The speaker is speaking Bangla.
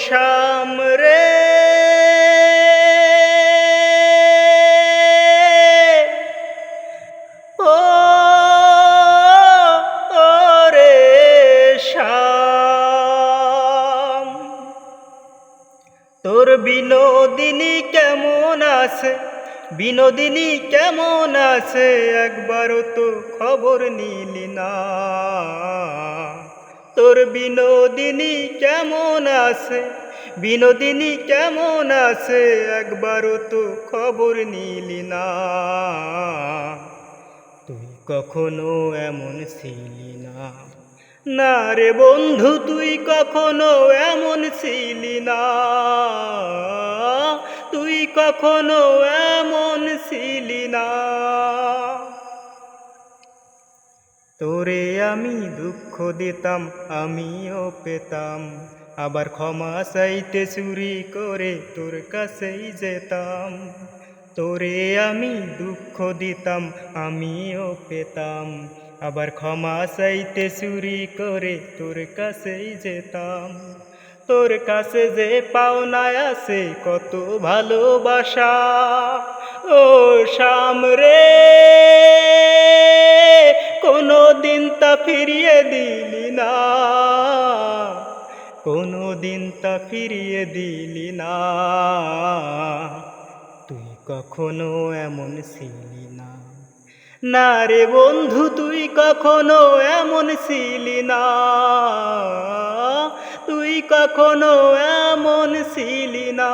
শ্যাম রে, ও ও রে শ্যাম, তোর বিনোদিনী কেমন আছে, বিনোদিনী কেমন আছে, একবারও তো খবর নিলি না। তোর বিনোদিনী কেমন আছে, বিনোদিনী কেমন আছে, একবারও তো খবর নিলি না। তুই কখনো এমন ছিলি না, না রে বন্ধু তুই কখনো এমন ছিলি না, তুই কখনো এমন ছিলি না। তোরে আমি দুঃখ দিতাম আমিও পেতাম, আবার ক্ষমা চাইতে চুরি করে তোর কাছেই যেতাম। তোরে আমি দুঃখ দিতাম আমিও পেতাম, আবার ক্ষমা চাইতে চুরি করে তোর কাছেই যেতাম। তোর কাছে যে পাওনা আছে কত ভালোবাসা, ও শ্যাম রে, কোনো দিন তা ফিরিয়ে দিলি না, কোনো দিন তা ফিরিয়ে দিলি না। তুই কখনো এমন ছিলি না, না রে বন্ধু তুই কখনো এমন ছিলি না, তুই কখনো এমন ছিলি না।